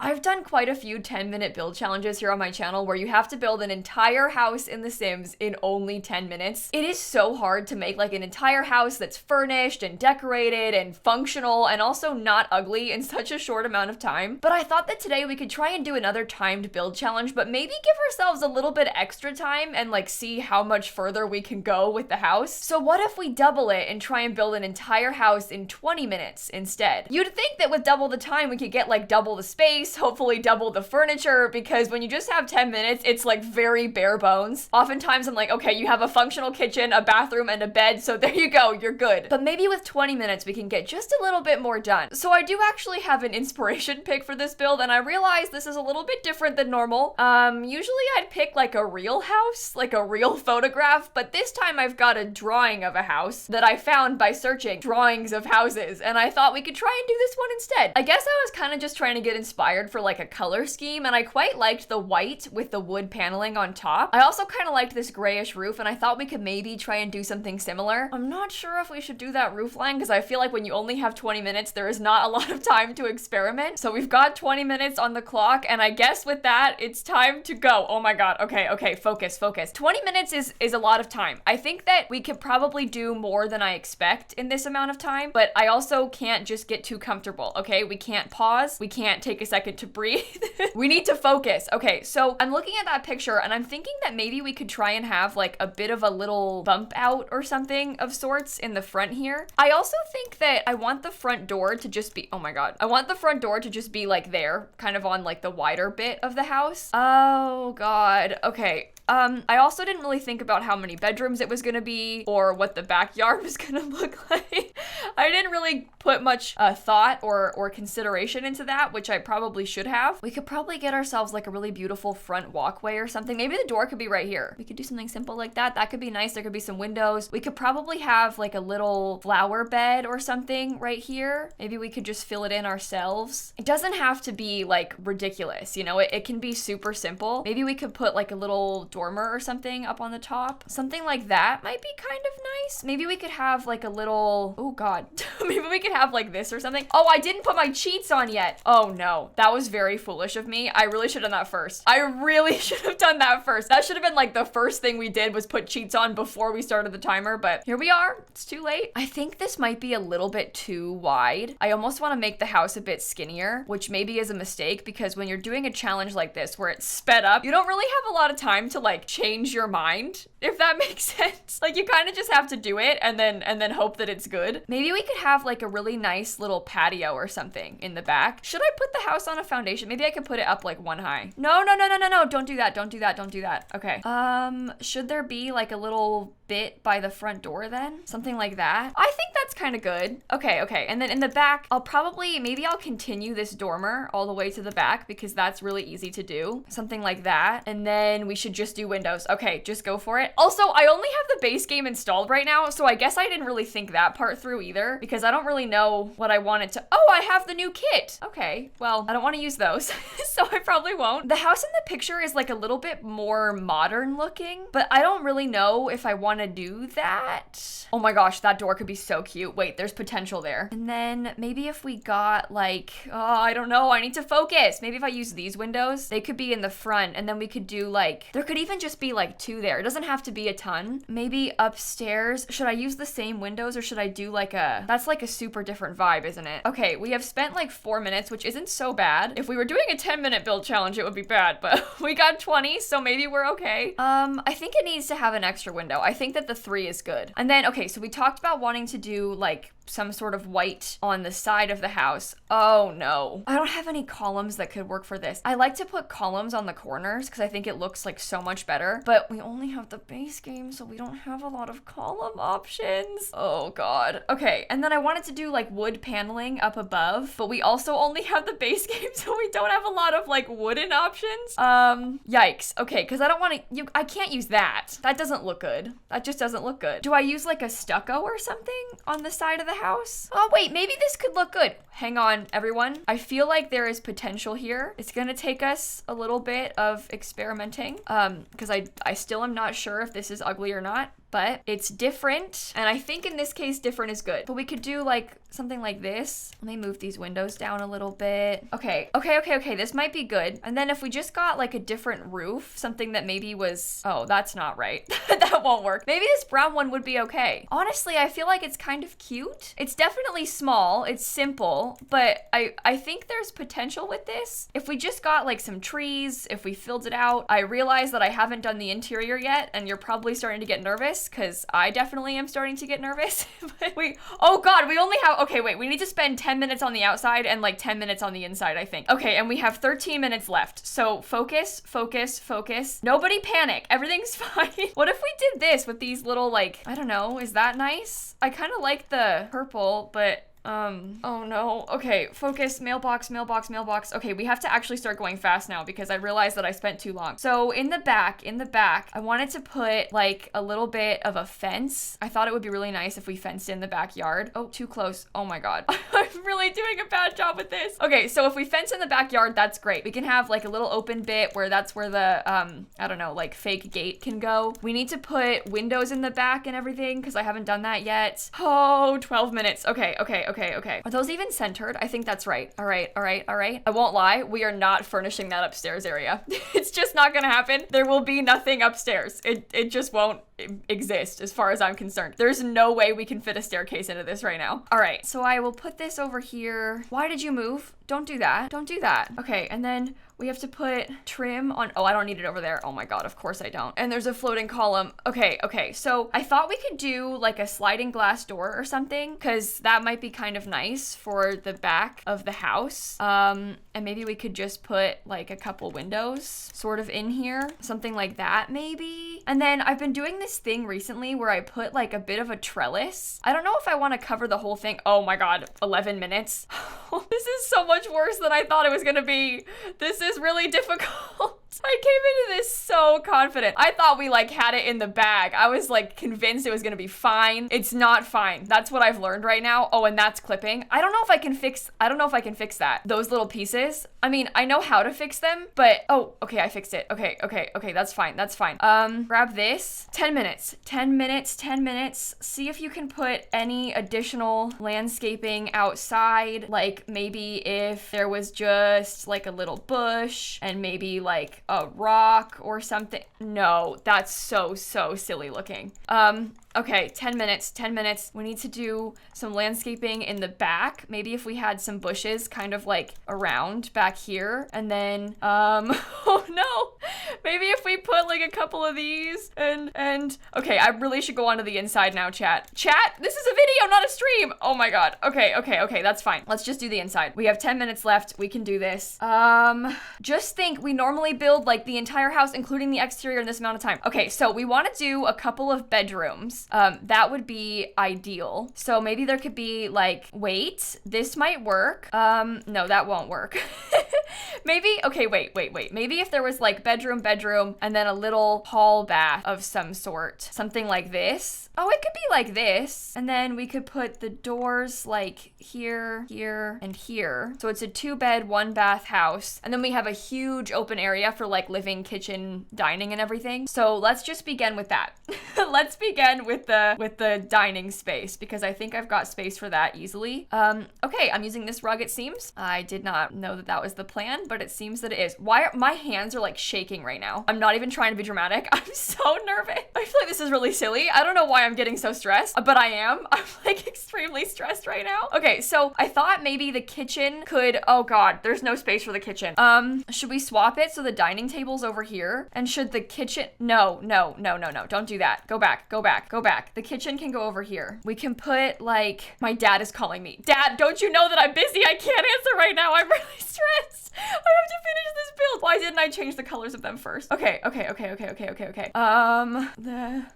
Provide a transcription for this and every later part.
I've done quite a few 10-minute build challenges here on my channel where you have to build an entire house in The Sims in only 10 minutes. It is so hard to make like an entire house that's furnished and decorated and functional and also not ugly in such a short amount of time. But I thought that today we could try and do another timed build challenge, but maybe give ourselves a little bit extra time and like see how much further we can go with the house. So what if we double it and try and build an entire house in 20 minutes instead? You'd think that with double the time we could get like double the space, hopefully double the furniture, because when you just have 10 minutes, it's like very bare bones. Oftentimes I'm like, okay, you have a functional kitchen, a bathroom, and a bed, so there you go, you're good. But maybe with 20 minutes we can get just a little bit more done. So I do actually have an inspiration pick for this build, and I realize this is a little bit different than normal. Usually I'd pick like a real house, like a real photograph, but this time I've got a drawing of a house that I found by searching drawings of houses, and I thought we could try and do this one instead. I guess I was kind of just trying to get inspired for like a color scheme, and I quite liked the white with the wood paneling on top. I also kind of liked this grayish roof, and I thought we could maybe try and do something similar. I'm not sure if we should do that roof line because I feel like when you only have 20 minutes, there is not a lot of time to experiment. So we've got 20 minutes on the clock, and I guess with that, it's time to go. Oh my god. Okay, focus. 20 minutes is a lot of time. I think that we could probably do more than I expect in this amount of time, but I also can't just get too comfortable, okay? We can't pause. We can't take a second to breathe. We need to focus. Okay, so I'm looking at that picture and I'm thinking that maybe we could try and have like a bit of a little bump out or something of sorts in the front here. I also think that I want the front door to just be, oh my god. I want the front door to just be like there, kind of on like the wider bit of the house. Oh god. Okay. I also didn't really think about how many bedrooms it was gonna be or what the backyard was gonna look like. I didn't really put much thought or consideration into that, which I probably should have. We could probably get ourselves like a really beautiful front walkway or something. Maybe the door could be right here. We could do something simple like that. That could be nice. There could be some windows. We could probably have like a little flower bed or something right here. Maybe we could just fill it in ourselves. It doesn't have to be like ridiculous, you know, it can be super simple. Maybe we could put like a little dormer or something up on the top. Something like that might be kind of nice. Maybe we could have like a little, oh god, maybe we could have like this or something. Oh, I didn't put my cheats on yet. Oh no, that was very foolish of me. I really should have done that first. I really should have done that first. That should have been like the first thing we did was put cheats on before we started the timer, but here we are. It's too late. I think this might be a little bit too wide. I almost want to make the house a bit skinnier, which maybe is a mistake because when you're doing a challenge like this where it's sped up, you don't really have a lot of time to like change your mind, if that makes sense. Like you kind of just have to do it and then hope that it's good. Maybe we could have like a really nice little patio or something in the back. Should I put the house on a foundation? Maybe I could put it up like one high. No. Don't do that. Okay. Should there be like a little bit by the front door then? Something like that. I think that's kind of good. Okay. And then in the back, maybe I'll continue this dormer all the way to the back because that's really easy to do. Something like that. And then we should just do windows. Okay, just go for it. Also, I only have the base game installed right now, so I guess I didn't really think that part through either because I don't really know what I wanted to. Oh, I have the new kit. Okay, well, I don't want to use those, so I probably won't. The house in the picture is like a little bit more modern looking, but I don't really know if I want to do that. Oh my gosh, that door could be so cute. Wait, there's potential there. And then maybe if we got like, oh, I don't know, I need to focus. Maybe if I use these windows, they could be in the front and then we could do like, there could even just be like 2 there. It doesn't have to be a ton. Maybe upstairs, should I use the same windows or should I do like that's like a super different vibe, isn't it? Okay, we have spent like 4 minutes, which isn't so bad. If we were doing a 10-minute build challenge, it would be bad, but we got 20, so maybe we're okay. I think it needs to have an extra window. I think that the 3 is good. And then, okay, so we talked about wanting to do like some sort of white on the side of the house. Oh no. I don't have any columns that could work for this. I like to put columns on the corners because I think it looks like so much better, but we only have the base game, so we don't have a lot of column options. Oh god. Okay, and then I wanted to do like wood paneling up above, but we also only have the base game, so we don't have a lot of like wooden options. Yikes. Okay, because I don't want to, I can't use that. That doesn't look good. That just doesn't look good. Do I use like a stucco or something on the side of the house? Oh wait, maybe this could look good. Hang on, everyone. I feel like there is potential here. It's gonna take us a little bit of experimenting, because I still am not sure if this is ugly or not, but it's different, and I think in this case different is good. But we could do like something like this. Let me move these windows down a little bit. Okay, this might be good. And then if we just got like a different roof, something that maybe was, oh, that's not right. That won't work. Maybe this brown one would be okay. Honestly, I feel like it's kind of cute. It's definitely small, it's simple, but I think there's potential with this. If we just got like some trees, if we filled it out. I realize that I haven't done the interior yet, and you're probably starting to get nervous, because I definitely am starting to get nervous. But oh God, we only have, okay, wait, we need to spend 10 minutes on the outside and like 10 minutes on the inside, I think. Okay, and we have 13 minutes left. So focus, focus, focus. Nobody panic, everything's fine. What if we did this with these little like, I don't know, is that nice? I kind of like the purple, but oh no. Okay, focus, mailbox, mailbox, mailbox. Okay, we have to actually start going fast now because I realized that I spent too long. So in the back, I wanted to put like a little bit of a fence. I thought it would be really nice if we fenced in the backyard. Oh, too close. Oh my God. I'm really doing a bad job with this. Okay, so if we fence in the backyard, that's great. We can have like a little open bit where that's where the, I don't know, like fake gate can go. We need to put windows in the back and everything because I haven't done that yet. Oh, 12 minutes. Okay. Are those even centered? I think that's right. All right. I won't lie. We are not furnishing that upstairs area. It's just not gonna happen. There will be nothing upstairs. It just won't exist as far as I'm concerned. There's no way we can fit a staircase into this right now. All right, so I will put this over here. Why did you move? Don't do that. Don't do that. Okay, and then we have to put trim on, oh, I don't need it over there. Oh my God, of course I don't. And there's a floating column. Okay, so I thought we could do like a sliding glass door or something, because that might be kind of nice for the back of the house. And maybe we could just put like a couple windows sort of in here, something like that maybe. And then I've been doing this thing recently where I put like a bit of a trellis. I don't know if I want to cover the whole thing. Oh my God, 11 minutes. This is so much worse than I thought it was gonna be. This is really difficult. I came into this so confident. I thought we like had it in the bag. I was like convinced it was gonna be fine. It's not fine. That's what I've learned right now. Oh, and that's clipping. I don't know if I can fix that. Those little pieces. I mean, I know how to fix them, but oh, okay, I fixed it. Okay, that's fine. Grab this. 10 minutes. See if you can put any additional landscaping outside. Like maybe if there was just like a little bush and maybe like a rock or something. No, that's so silly looking. Okay, 10 minutes. We need to do some landscaping in the back. Maybe if we had some bushes kind of like around back here. And then, oh no. Maybe if we put like a couple of these and, okay, I really should go onto the inside now, chat. Chat, this is a video, not a stream. Oh my God. Okay, that's fine. Let's just do the inside. We have 10 minutes left. We can do this. Just think we normally build like the entire house, including the exterior in this amount of time. Okay, so we want to do a couple of bedrooms. That would be ideal. So maybe there could be like, wait, this might work. No, that won't work. Maybe, okay, wait. Maybe if there was like bedroom, and then a little hall bath of some sort. Something like this. Oh, it could be like this. And then we could put the doors like here, and here. So it's a 2-bed, 1-bath house. And then we have a huge open area for like living, kitchen, dining, and everything. So let's just begin with that. Let's begin with the dining space, because I think I've got space for that easily. Okay, I'm using this rug, it seems. I did not know that was the plan, but it seems that it is. My hands are like shaking right now. I'm not even trying to be dramatic. I'm so nervous. I feel like this is really silly. I don't know why I'm getting so stressed, but I am. I'm like extremely stressed right now. Okay, so I thought maybe the kitchen could, oh God, there's no space for the kitchen. Should we swap it so the dining table's over here? And should the kitchen, no, don't do that. Go back. The kitchen can go over here. We can put like, my dad is calling me. Dad, don't you know that I'm busy? I can't answer right now. I'm really stressed. I have to finish this build. Why didn't I change the colors of them first? Okay.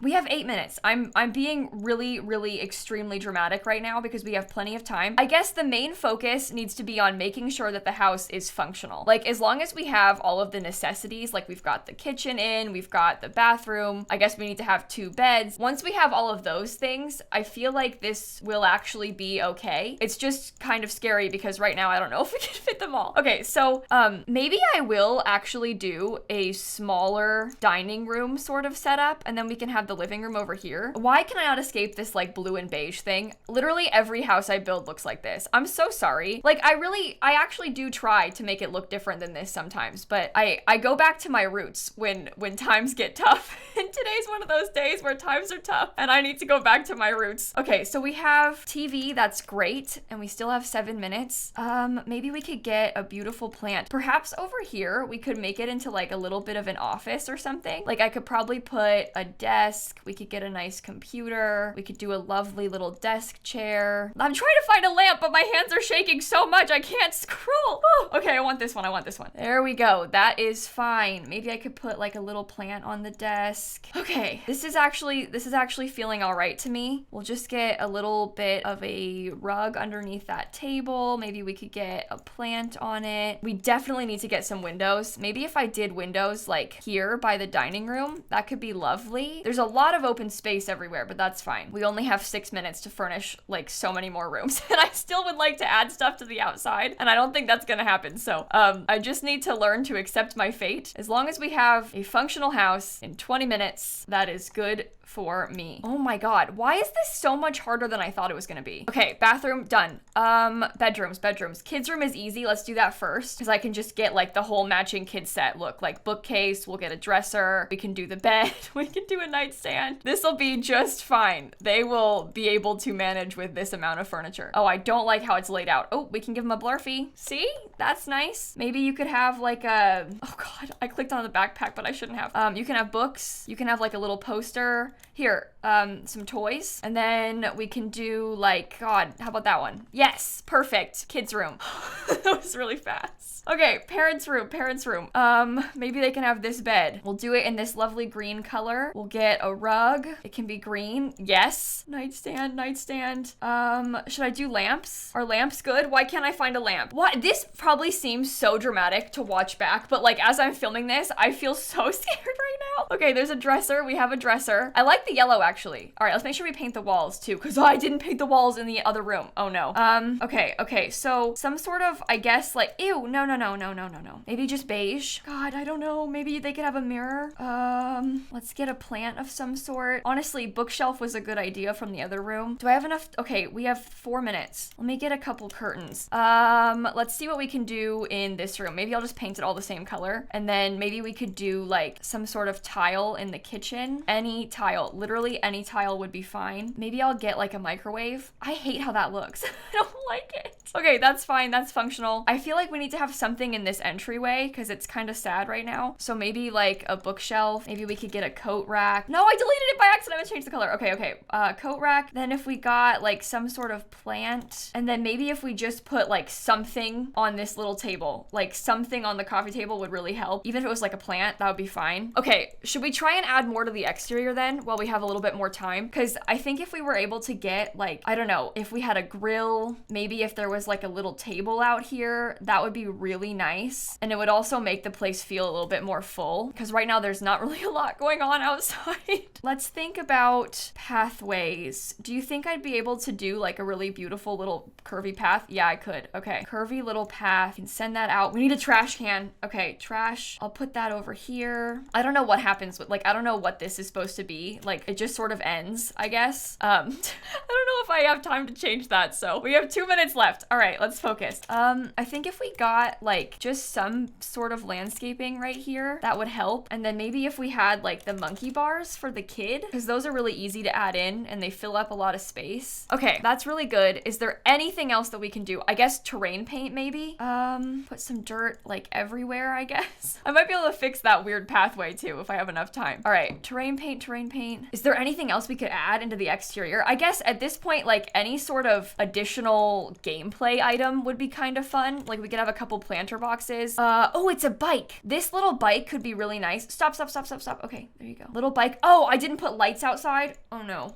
We have 8 minutes. I'm being really extremely dramatic right now because we have plenty of time. I guess the main focus needs to be on making sure that the house is functional. Like as long as we have all of the necessities, like we've got the kitchen in, we've got the bathroom. I guess we need to have 2 beds. Once we have all of those things, I feel like this will actually be okay. It's just kind of scary because right now I don't know if we can fit them all. Okay, so maybe I will actually do a smaller dining room sort of setup, and then we can have the living room over here. Why can I not escape this like blue and beige thing? Literally every house I build looks like this. I'm so sorry. Like I actually do try to make it look different than this sometimes, but I go back to my roots when times get tough. And today's one of those days where times are tough and I need to go back to my roots. Okay, so we have TV, that's great, and we still have 7 minutes. Maybe we could get a beautiful plant. Perhaps over here we could make it into like a little bit of an office or something. Like I could probably put a desk, we could get a nice computer, we could do a lovely little desk chair. I'm trying to find a lamp, but my hands are shaking so much I can't scroll. Oh, okay, I want this one. There we go. That is fine. Maybe I could put like a little plant on the desk. Okay, this is actually feeling all right to me. We'll just get a little bit of a rug underneath that table. Maybe we could get a plant on it. We definitely need to get some windows. Maybe if I did windows like here by the dining room, that could be lovely. There's a lot of open space everywhere, but that's fine. We only have 6 minutes to furnish like so many more rooms, and I still would like to add stuff to the outside, and I don't think that's gonna happen. So I just need to learn to accept my fate. As long as we have a functional house in 20 minutes, that is good for me. Oh my god, why is this so much harder than I thought it was gonna be? Okay, bathroom done. Bedrooms. Kids room is easy. Let's do that first, because I can just get like the whole matching kid set look. Like bookcase, we'll get a dresser, we can do the bed, we can do a nightstand. This will be just fine. They will be able to manage with this amount of furniture. Oh, I don't like how it's laid out. Oh, we can give them a blurfy. See? That's nice. Maybe you could have like a, oh god, I clicked on the backpack, but I shouldn't have. You can have books. You can have like a little poster. Here, some toys. And then we can do like, god, how about that one? Yes, perfect. Kids room. That was really fast. Okay, parents room. Maybe they can have this bed. We'll do it in this lovely green color. We'll get a rug. It can be green. Yes. Nightstand. Should I do lamps? Are lamps good? Why can't I find a lamp? What? This probably seems so dramatic to watch back, but like as I'm filming this, I feel so scared right now. Okay, there's a dresser. We have a dresser. I like the yellow actually. All right, let's make sure we paint the walls too, because I didn't paint the walls in the other room. Oh no. Okay, so some sort of, I guess like, ew, no. Maybe just beige. God, I don't know. Maybe they could have a mirror. Let's get a plant of some sort. Honestly, bookshelf was a good idea from the other room. Do I have enough? Okay, we have 4 minutes. Let me get a couple curtains. Let's see what we can do in this room. Maybe I'll just paint it all the same color. And then maybe we could do like some sort of tile in the kitchen. Any tile, literally any tile would be fine. Maybe I'll get like a microwave. I hate how that looks. I don't like it. Okay, that's fine. That's functional. I feel like we need to have something in this entryway because it's kind of sad right now. So maybe like a bookshelf. Maybe we could get a coat rack. No, I deleted it by accident. I changed the color. Okay. Coat rack. Then if we got like some sort of plant, and then maybe if we just put like something on this little table, like something on the coffee table would really help. Even if it was like a plant, that would be fine. Okay, should we try and add more to the exterior then while we have a little bit more time? Because I think if we were able to get like, I don't know, if we had a grill, maybe if there was like a little table out here, that would be really nice. And it would also make the place feel a little bit more full, because right now there's not really a lot going on outside. Let's think about pathways. Do you think I'd be able to do like a really beautiful little curvy path? Yeah, I could. Okay, curvy little path. Can send that out. We need a trash can. Okay, trash. I'll put that over here. I don't know what happens with, like, I don't know what this is supposed to be. Like, it just sort of ends, I guess. I don't know if I have time to change that, so we have 2 minutes left. All right, let's focus. I think if we got like just some sort of landscaping right here, that would help. And then maybe if we had like the monkey bars for the kid, because those are really easy to add in and they fill up a lot of space. Okay, that's really good. Is there anything else that we can do? I guess terrain paint maybe. Put some dirt like everywhere, I guess. I might be able to fix that weird pathway too if I have enough time. All right, terrain paint. Is there anything else we could add into the exterior? I guess at this point, like any sort of additional gameplay item would be kind of fun. Like we could have a couple planter boxes. Oh, it's a bike. This little bike could be really nice. Stop. Okay, there you go. Little bike. Oh, I didn't put lights outside. Oh no.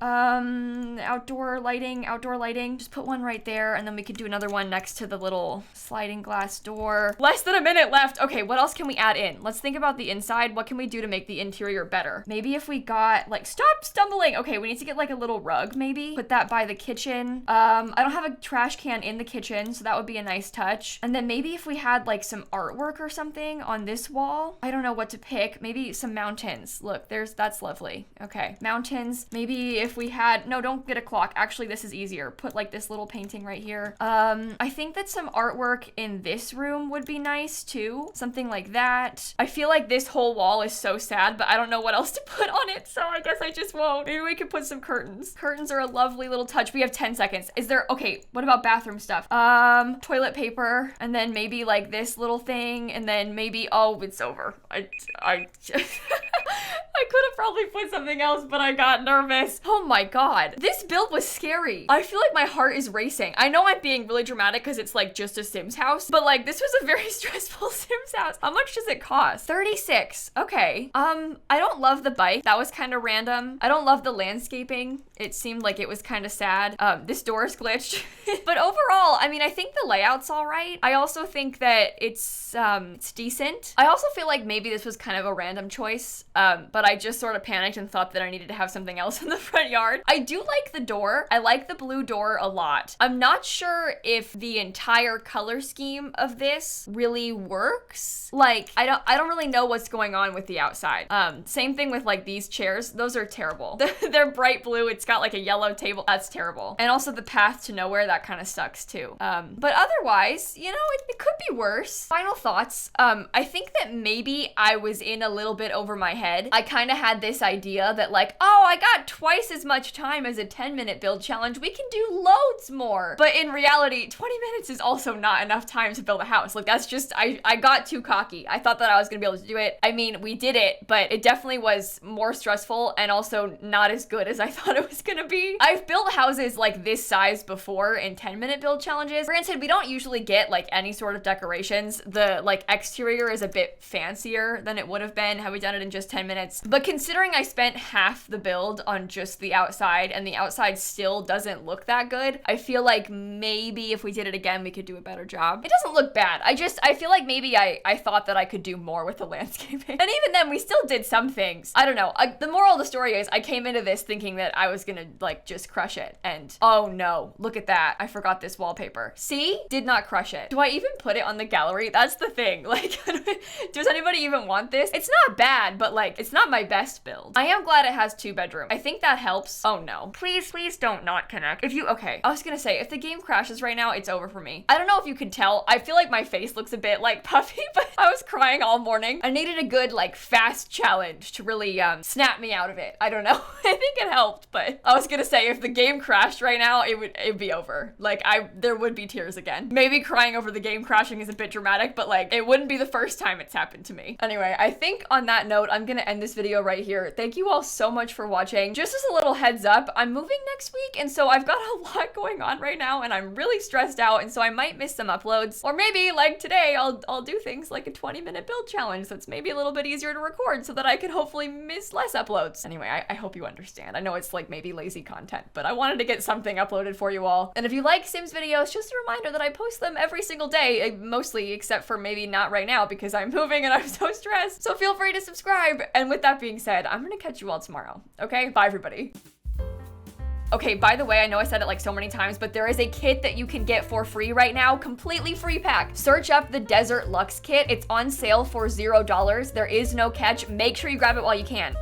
Outdoor lighting. Just put one right there, and then we could do another one next to the little sliding glass door. Less than a minute left. Okay, what else can we add in? Let's think about the inside. What can we do to make the interior better? Maybe if we got like, stop stumbling. Okay, we need to get like a little rug maybe. Put that by the kitchen. I don't have a trash can in the kitchen, so that would be a nice touch. And then maybe if we had like some artwork or something something on this wall. I don't know what to pick. Maybe some mountains. Look, that's lovely. Okay, mountains. Maybe if we had, no, don't get a clock. Actually, this is easier. Put like this little painting right here. I think that some artwork in this room would be nice too. Something like that. I feel like this whole wall is so sad, but I don't know what else to put on it, so I guess I just won't. Maybe we could put some curtains. Curtains are a lovely little touch. We have 10 seconds. Is there, okay, what about bathroom stuff? Toilet paper, and then maybe like this little thing, and then maybe, oh, it's over. I just I could have probably put something else, but I got nervous. Oh my god. This build was scary. I feel like my heart is racing. I know I'm being really dramatic because it's like just a Sims house, but like this was a very stressful Sims house. How much does it cost? 36. Okay. I don't love the bike. That was kind of random. I don't love the landscaping. It seemed like it was kind of sad. This door is glitched. But overall, I mean, I think the layout's all right. I also think that it's decent. I also feel like maybe this was kind of a random choice, but I just sort of panicked and thought that I needed to have something else in the front yard. I do like the door. I like the blue door a lot. I'm not sure if the entire color scheme of this really works. Like, I don't really know what's going on with the outside. Same thing with like these chairs. Those are terrible. They're bright blue. It's got like a yellow table. That's terrible. And also the path to nowhere, that kind of sucks too. But otherwise, you know, it could be worse. Final thoughts. I think that maybe I was in a little bit over my head. I kind of had this idea that like, oh, I got twice as much time as a 10-minute build challenge. We can do loads more. But in reality, 20 minutes is also not enough time to build a house. Like that's just, I got too cocky. I thought that I was gonna be able to do it. I mean, we did it, but it definitely was more stressful and also not as good as I thought it was gonna be. I've built houses like this size before in 10-minute build challenges. Granted, we don't usually get like any sort of decorations. The like exterior is a bit fancier than it would have been had we done it in just 10 minutes. But considering I spent half the build on just the outside and the outside still doesn't look that good, I feel like maybe if we did it again, we could do a better job. It doesn't look bad. I feel like maybe I thought that I could do more with the landscaping. And even then, we still did some things. I don't know. The moral of the story is I came into this thinking that I was gonna like just crush it. And oh no, look at that. I forgot this wallpaper. See? Did not crush it. Do I even put it on the gallery? That's the thing. Like, does anybody even want this? It's not bad, but like, it's not my best build. I am glad it has 2 bedrooms. I think that helps. Oh no. Please don't not connect. Okay. I was gonna say, if the game crashes right now, it's over for me. I don't know if you can tell. I feel like my face looks a bit like puffy, but I was crying all morning. I needed a good like fast challenge to really snap me out of it. I don't know. I think it helped, but I was gonna say if the game crashed right now, it'd be over. Like there would be tears again. Maybe crying over the game crashing is a bit dramatic, but like it wouldn't be the first time it's happened to me. Anyway, I think on that note, I'm gonna end this video right here. Thank you all so much for watching. Just as a little heads up, I'm moving next week, and so I've got a lot going on right now, and I'm really stressed out, and so I might miss some uploads. Or maybe like today, I'll do things like a 20-minute build challenge that's maybe a little bit easier to record so that I can hopefully miss less uploads. Anyway, I hope you understand. I know it's like maybe lazy content, but I wanted to get something uploaded for you all. And if you like Sims videos, just a reminder that I post them every single day, mostly except for maybe not right now because I'm moving and I'm so stressed. So feel free to subscribe. And with that being said, I'm gonna catch you all tomorrow. Okay, bye everybody. Okay, by the way, I know I said it like so many times, but there is a kit that you can get for free right now, completely free pack. Search up the Desert Luxe kit. It's on sale for $0. There is no catch. Make sure you grab it while you can.